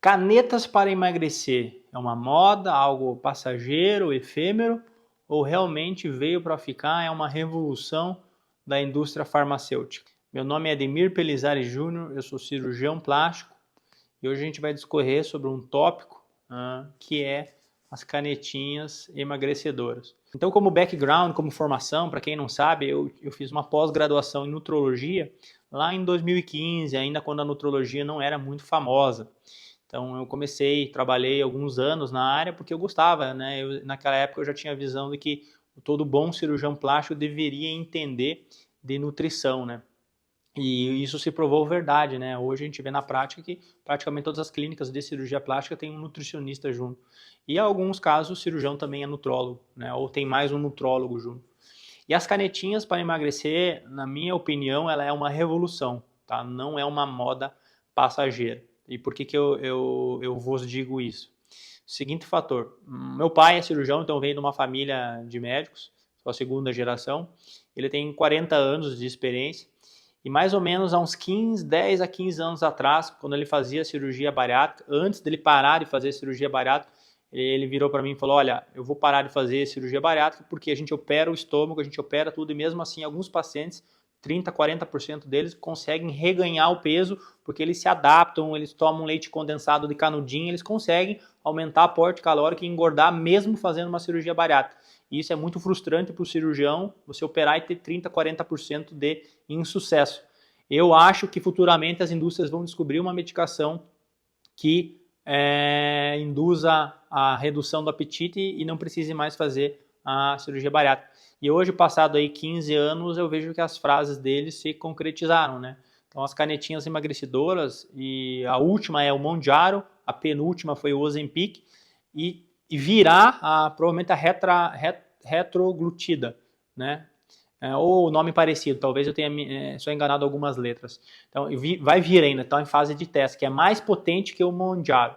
Canetas para emagrecer é uma moda, algo passageiro, efêmero, ou realmente veio para ficar, é uma revolução da indústria farmacêutica? Meu nome é Ademir Pelizari Júnior, eu sou cirurgião plástico e hoje a gente vai discorrer sobre um tópico que é as canetinhas emagrecedoras. Então, como background, como formação, para quem não sabe, eu fiz uma pós-graduação em nutrologia lá em 2015, ainda quando a nutrologia não era muito famosa. Então eu trabalhei alguns anos na área porque eu gostava, né? Naquela época eu já tinha a visão de que todo bom cirurgião plástico deveria entender de nutrição, né? E isso se provou verdade, né? Hoje a gente vê na prática que praticamente todas as clínicas de cirurgia plástica têm um nutricionista junto. E em alguns casos o cirurgião também é nutrólogo, né? Ou tem mais um nutrólogo junto. E as canetinhas para emagrecer, na minha opinião, ela é uma revolução, tá? Não é uma moda passageira. E por que eu vos digo isso? Seguinte fator, meu pai é cirurgião, então veio de uma família de médicos, sou a segunda geração, ele tem 40 anos de experiência, e mais ou menos há uns 10 a 15 anos atrás, quando ele fazia cirurgia bariátrica, antes dele parar de fazer cirurgia bariátrica, ele virou para mim e falou, olha, eu vou parar de fazer cirurgia bariátrica porque a gente opera o estômago, a gente opera tudo, e mesmo assim alguns pacientes, 30, 40% deles conseguem reganhar o peso porque eles se adaptam, eles tomam leite condensado de canudinho, eles conseguem aumentar aporte calórico e engordar mesmo fazendo uma cirurgia bariátrica. E isso é muito frustrante para o cirurgião, você operar e ter 30, 40% de insucesso. Eu acho que futuramente as indústrias vão descobrir uma medicação que induza a redução do apetite e não precise mais fazer a cirurgia bariátrica. E hoje, passado aí 15 anos, eu vejo que as frases deles se concretizaram, né? Então, as canetinhas emagrecedoras, e a última é o Mounjaro, a penúltima foi o Ozempic, e virá provavelmente a retroglutida, né? Ou nome parecido, talvez eu tenha só enganado algumas letras. Então, vai vir ainda, está em fase de teste, que é mais potente que o Mounjaro.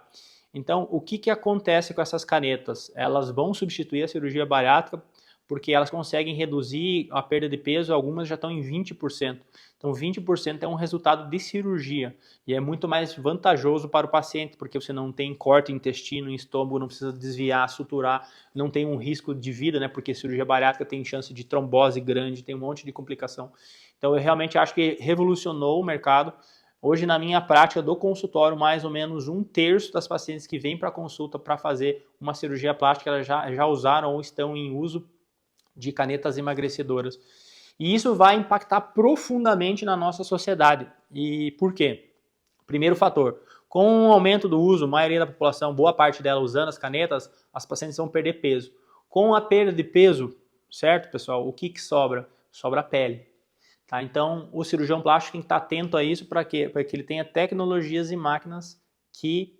Então, o que acontece com essas canetas? Elas vão substituir a cirurgia bariátrica porque elas conseguem reduzir a perda de peso, algumas já estão em 20%. Então, 20% é um resultado de cirurgia e é muito mais vantajoso para o paciente, porque você não tem corte em intestino, em estômago, não precisa desviar, suturar, não tem um risco de vida, né? Porque cirurgia bariátrica tem chance de trombose grande, tem um monte de complicação. Então, eu realmente acho que revolucionou o mercado. Hoje, na minha prática do consultório, mais ou menos 1/3 das pacientes que vêm para a consulta para fazer uma cirurgia plástica, elas já usaram ou estão em uso de canetas emagrecedoras. E isso vai impactar profundamente na nossa sociedade. E por quê? Primeiro fator, com o aumento do uso, a maioria da população, boa parte dela usando as canetas, as pacientes vão perder peso. Com a perda de peso, certo, pessoal, o que sobra? Sobra a pele. Tá? Então, o cirurgião plástico tem que estar atento a isso para quê? Para que ele tenha tecnologias e máquinas que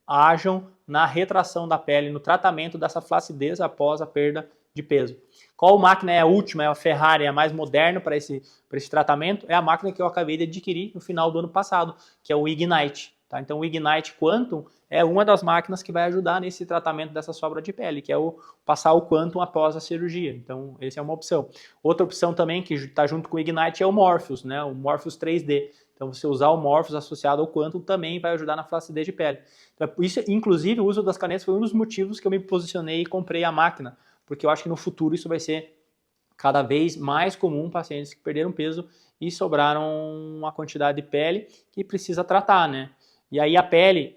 ajam na retração da pele, no tratamento dessa flacidez após a perda de peso. Qual máquina é a última, é a Ferrari, é a mais moderna para esse tratamento? É a máquina que eu acabei de adquirir no final do ano passado, que é o Ignite. Tá? Então o Ignite Quantum é uma das máquinas que vai ajudar nesse tratamento dessa sobra de pele, que é passar o Quantum após a cirurgia. Então essa é uma opção. Outra opção também que está junto com o Ignite é o Morpheus, né? O Morpheus 3D. Então você usar o Morpheus associado ao Quantum também vai ajudar na flacidez de pele. Então, isso, inclusive, o uso das canetas foi um dos motivos que eu me posicionei e comprei a máquina, porque eu acho que no futuro isso vai ser cada vez mais comum, pacientes que perderam peso e sobraram uma quantidade de pele que precisa tratar, né? E aí a pele,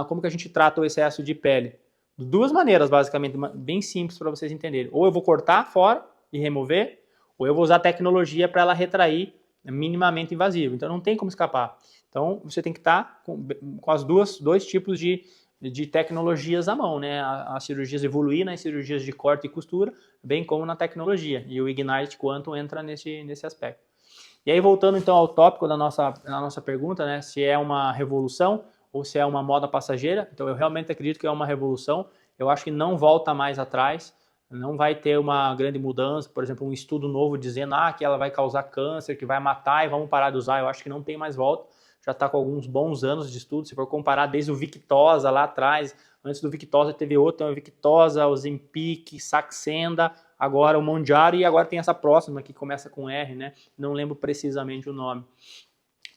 como que a gente trata o excesso de pele? De duas maneiras, basicamente, bem simples para vocês entenderem. Ou eu vou cortar fora e remover, ou eu vou usar tecnologia para ela retrair minimamente invasivo. Então não tem como escapar. Então você tem que estar com as dois tipos de tecnologias à mão, né? As cirurgias evoluir nas cirurgias de corte e costura, bem como na tecnologia. E o Ignite Quantum entra nesse aspecto. E aí, voltando então ao tópico da nossa pergunta, né? Se é uma revolução ou se é uma moda passageira. Então, eu realmente acredito que é uma revolução. Eu acho que não volta mais atrás. Não vai ter uma grande mudança, por exemplo, um estudo novo dizendo que ela vai causar câncer, que vai matar e vamos parar de usar. Eu acho que não tem mais volta. Já está com alguns bons anos de estudo. Se for comparar desde o Victoza lá atrás, antes do Victoza teve outro, o Victoza, o Ozempic, Saxenda, agora o Mounjaro e agora tem essa próxima que começa com R, né? Não lembro precisamente o nome.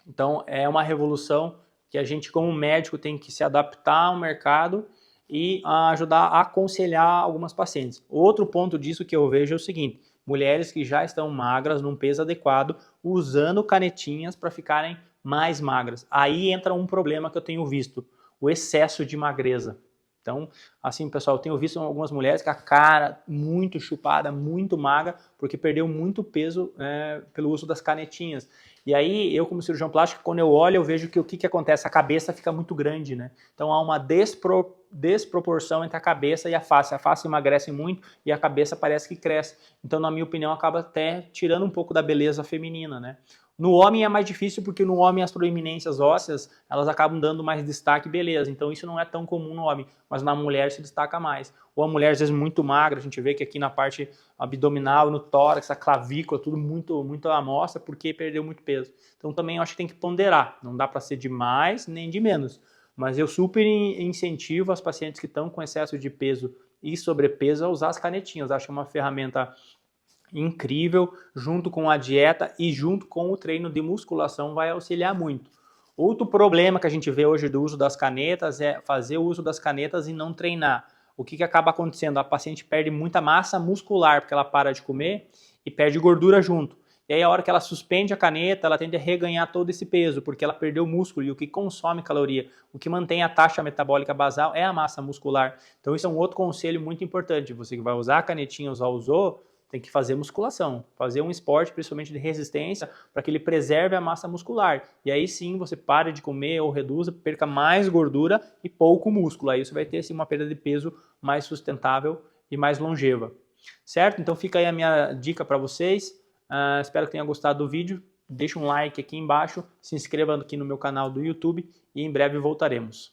Então é uma revolução que a gente como médico tem que se adaptar ao mercado e ajudar a aconselhar algumas pacientes. Outro ponto disso que eu vejo é o seguinte: mulheres que já estão magras, num peso adequado, usando canetinhas para ficarem mais magras. Aí entra um problema que eu tenho visto, o excesso de magreza. Então, assim, pessoal, eu tenho visto algumas mulheres com a cara muito chupada, muito magra, porque perdeu muito peso pelo uso das canetinhas. E aí, eu como cirurgião plástico, quando eu olho, eu vejo que o que acontece? A cabeça fica muito grande, né? Então, há uma desproporção entre a cabeça e a face. A face emagrece muito e a cabeça parece que cresce. Então, na minha opinião, acaba até tirando um pouco da beleza feminina, né? No homem é mais difícil porque no homem as proeminências ósseas elas acabam dando mais destaque, beleza, então isso não é tão comum no homem, mas na mulher se destaca mais. Ou a mulher às vezes muito magra, a gente vê que aqui na parte abdominal, no tórax, a clavícula, tudo muito à mostra porque perdeu muito peso. Então também eu acho que tem que ponderar, não dá para ser de mais nem de menos, mas eu super incentivo as pacientes que estão com excesso de peso e sobrepeso a usar as canetinhas, eu acho uma ferramenta incrível, junto com a dieta e junto com o treino de musculação vai auxiliar muito. Outro problema que a gente vê hoje do uso das canetas é fazer o uso das canetas e não treinar. O que acaba acontecendo? A paciente perde muita massa muscular porque ela para de comer e perde gordura junto. E aí a hora que ela suspende a caneta, ela tende a reganhar todo esse peso, porque ela perdeu músculo e o que consome caloria, o que mantém a taxa metabólica basal é a massa muscular. Então isso é um outro conselho muito importante. Você que vai usar a canetinha ou usou, tem que fazer musculação, fazer um esporte principalmente de resistência para que ele preserve a massa muscular. E aí sim você pare de comer ou reduza, perca mais gordura e pouco músculo. Aí você vai ter assim, uma perda de peso mais sustentável e mais longeva. Certo? Então fica aí a minha dica para vocês. Espero que tenham gostado do vídeo. Deixe um like aqui embaixo, se inscreva aqui no meu canal do YouTube e em breve voltaremos.